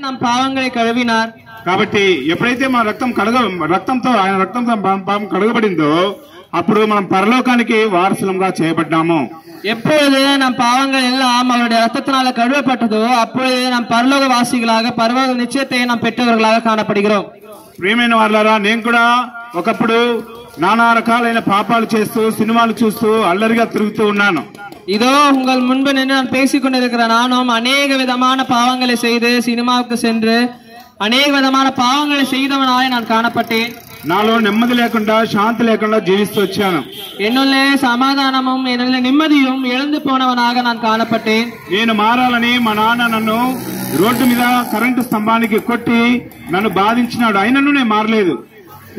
నమ్ పావంగై కడువినార్ కాబట్టి ఎప్పుడైతే మన రక్తంతో ఆయన రక్తంతో పాపం కడగబడిందో అప్పుడు మనం పరలోకానికి వారసులంగా చేయబడ్డాము. எப்பொழுது நம் பாவங்கள் எல்லாம் அவருடைய ரத்தத்தினால கழுவப்பட்டதோ அப்பொழுது நம் பரலோக வாசிகளாக பரலோக நிச்சயத்தை நாம் பெற்றவர்களாக காணப்படுகிறோம். ప్రియమైన వారలారా, నేను కూడా ఒకప్పుడు నానా రకాలైన పాపాలు చేస్తూ సినిమాలు చూస్తూ అల్లరిగా తిరుగుతూ ఉన్నాను. இதோ உங்கள் முன்பு நின்று நான் பேசிக் கொண்டிருக்கிற நானும் அநேக விதமான பாவங்களை செய்து சினிமாவுக்கு சென்று அநேக விதமான பாவங்களை செய்தவனாய் நான் காணப்பட்டேன். నాలో నెమ్మది లేకుండా శాంతి లేకుండా జీవిస్తూ వచ్చాను. என்னுள்ளே சமாதானமும் என்னுள்ளே நிம்மதியும் இழந்து போனவனாக நான் காணப்பட்டேன். నేను మారాలని మా నాన్న నన్ను రోడ్డు మీద కరెంటు స్తంభానికి కొట్టి నన్ను బాధించినాడు. అయినను నేను మారలేదు.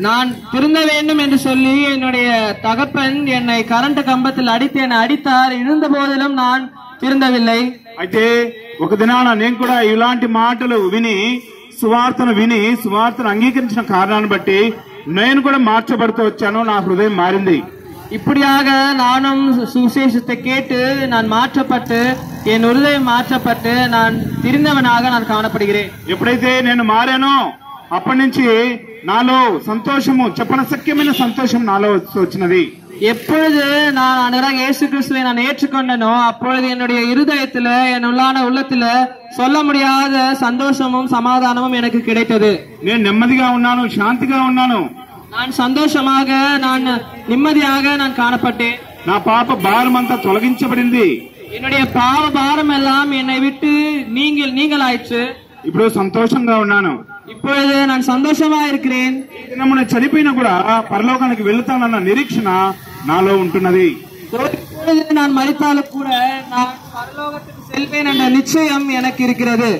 நான் திருந்த வேண்டும் என்று சொல்லி என்னுடைய தகப்பன் என்னை கரண்ட் கம்பத்தில் அடித்து என்னை அடித்தார். இருந்த போதிலும் நான் திருந்தவில்லை. అయితే ఒక దినాన నేను కూడా ఇలాంటి మాటలు విని సువార్తను అంగీకరించిన కారణాన్ని బట్టి నేను కూడా మార్చబడుతూ వచ్చాను. నా హృదయం మారింది. இப்படியாக நானும் சுவிசேஷத்தை கேட்டு நான் மாற்றப்பட்டு என் ஹிருதயம் மாற்றப்பட்டு நான் திருந்தவனாக நான் காணப்படுகிறேன். ఎప్పుడైతే నేను మారానో అప్పటి నుంచి నాలో సంతోషము చెప్పనశక్యమైన సంతోషం నాలో వచ్చినది. எப்பொழுது நான் ஆண்டவராக இயேசு கிறிஸ்துவை நான் ஏற்றுக்கொண்டனோ அப்பொழுது என்னுடைய இருதயத்துல என் உள்ளத்துல சொல்ல முடியாத சந்தோஷமும் சமாதானமும் எனக்கு கிடைத்தது. నేను నెమ్మదిగా ఉన్నాను, శాంతిగా ఉన్నాను. நான் சந்தோஷமாக நான் நிம்மதியாக நான் காணப்பட்டேன். నా పాప భారం అంతా తొలగించబడింది. என்னுடைய பாவ பாரம் எல்லாம் என்னை விட்டு நீங்களாயிற்று. ఇప్పుడు సంతోషంగా ఉన్నాను. இப்பொழுது நான் சந்தோஷமா இருக்கிறேன். మనం చనిపోయినా కూడా పరలోకానికి వెళ్తానన్న నిరీక్షణ నాలో ఉంటున్నది. நான் மரித்தாலும் கூட நான் பரலோகத்துக்கு செல்வேன் என்ற நிச்சயம் எனக்கு இருக்கிறது.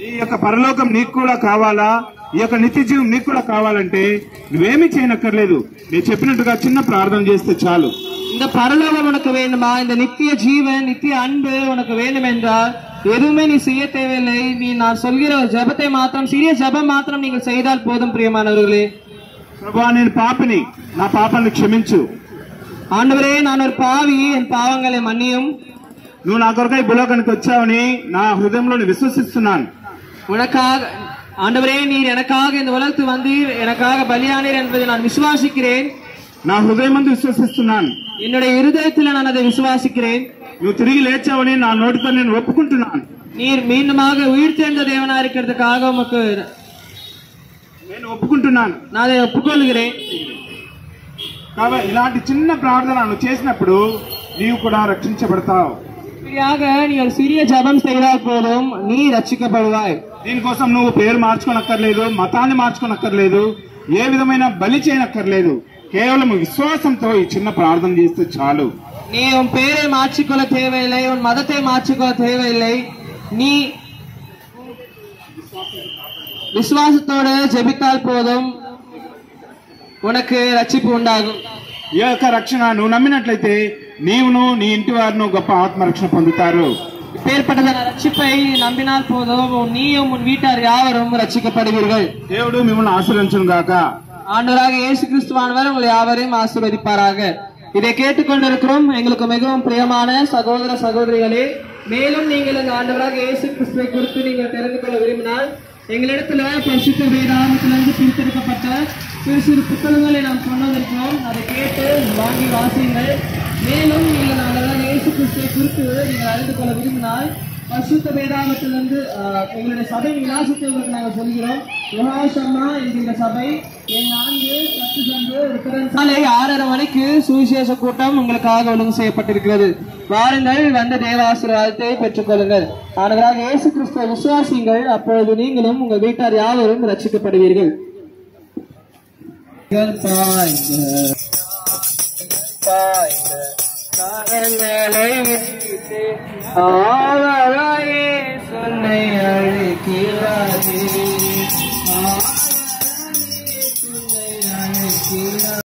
ఈ యొక్క పరలోకం నీకు కూడా కావాలా, ఈ యొక్క నిత్య జీవం నీకు కూడా కావాలంటే నువ్వేమీ చేయనక్కర్లేదు. నేను చెప్పినట్టుగా చిన్న ప్రార్థన చేస్తే చాలు. இந்த பரலோகம் உனக்கு வேண்டுமா, இந்த நித்திய ஜீவன் நித்திய அன்பு உனக்கு வேண்டும் என்றால் எதுவுமே நீ செய்ய தேவையில்லை. நீ நான் சொல்கிற ஒரு ஜபத்தை மாத்திரம், சிறிய ஜபம் மாத்திரம் நீங்கள் செய்தால் போதும். பிரியமானவர்களே, ప్రభువా నేను పాపిని, నా పాపాలను క్షమించు. ஆண்டவரே நான் ஒரு பாவி, என் பாவங்களை மன்னியும். నువ్వు నా కొరకై భూలోకానికి వచ్చావని నా హృదయంలో విశ్వసిస్తున్నాను. உனக்காக ஆண்டவரே நீர் எனக்காக இந்த உலகத்து வந்தீர், எனக்காக பலியானீர் என்பதை நான் விசுவாசிக்கிறேன். నా హృదయమందు విశ్వసిస్తున్నాను. என்னுடைய இருதயத்தில் நான் அதை விசுவாசிக்கிறேன். నువ్వు తిరిగి లేచావని నా నోటితో నేను ఒప్పుకుంటున్నాను. நீர் மீண்டுமாக உயிர் தேர்ந்த தேவனா இருக்கிறதுக்காக உமக்கு నేను ఒప్పుకుంటున్నాను. நான் அதை ஒப்புக்கொள்கிறேன். కాబట్టి ఇలాంటి చిన్న ప్రార్థన నువ్వు చేసినప్పుడు నీవు కూడా రక్షించబడతావు. இப்படியாக நீ ஒரு சிறிய ஜபம் செய்தால் போதும், நீ ரட்சிக்கப்படுவாய். దీనికోసం నువ్వు పేరు మార్చుకోనక్కర్లేదు, మతాన్ని మార్చుకోనక్కర్లేదు, ఏ విధమైన బలి చేయనక్కర్లేదు. కేవలం విశ్వాసంతో ఈ చిన్న ప్రార్థన చేస్తే చాలు. நீ உன் பேரை மாற்றிக்கொள்ள தேவையில்லை, உன் மதத்தை மாற்றிக்கொள்ள தேவையில்லை. நீ விசுவாசத்தோடு ஜெபித்தால் போதும், உனக்கு ரட்சிப்பு உண்டாகும். ఈ యొక్క రక్షణ నువ్వు నమ్మినట్లయితే నీవును నీ ఇంటి వారును గొప్ప ఆత్మరక్షణ పొందుతారు. இப்பேற்பட்ட ரட்சிப்பை நம்பினால் போதும், நீயும் உன் வீட்டார் யாவரும் ரட்சிக்கப்படுவீர்கள். దేవుడు మిమ్మల్ని ఆశీర్వదించును గాక. ஆண்டவராக இயேசு கிறிஸ்துவானவர் உங்களை யாவரையும் ஆசீர்வதிப்பாராக. இதை கேட்டுக்கொண்டிருக்கிறோம் எங்களுக்கு மிகவும் பிரியமான சகோதர சகோதரிகளே, மேலும் நீங்கள் இந்த ஆண்டவராக இயேசு கிறிஸ்துவை குறித்து நீங்கள் தெரிந்து கொள்ள விரும்பினால் எங்களிடத்துல பரிசுத்த வேதாகமத்திலிருந்து பிரித்தெடுக்கப்பட்ட சிறு புத்தகங்களை நாம் கொண்டு வந்திருக்கிறோம். அதை கேட்டு வாங்கி வாசியுங்கள். மேலும் நீங்கள் ஆண்டவராக இயேசு கிறிஸ்துவை குறித்து நீங்கள் அறிந்து கொள்ள விரும்பினால் பரிசுத்த வேதாகமத்திலிருந்து எங்களுடைய சபை விலாசத்தை உங்களுக்கு நாங்கள் சொல்கிறோம். யோகாசம்மா என்கிற சபை எண் 4 காலை 6:30 மணிக்கு சுவிசேஷ கூட்டம் உங்களுக்காக ஒழுங்கு செய்யப்பட்டிருக்கிறது. வாருங்கள், வந்த தேவ ஆசீர்வாதத்தை பெற்றுக் கொள்ளுங்கள். ஆண்டவராக இயேசு கிறிஸ்துவை விசுவாசியுங்கள், அப்பொழுது நீங்களும் உங்கள் வீட்டார் யாவரும் ரட்சிக்கப்படுவீர்கள். சொன்னை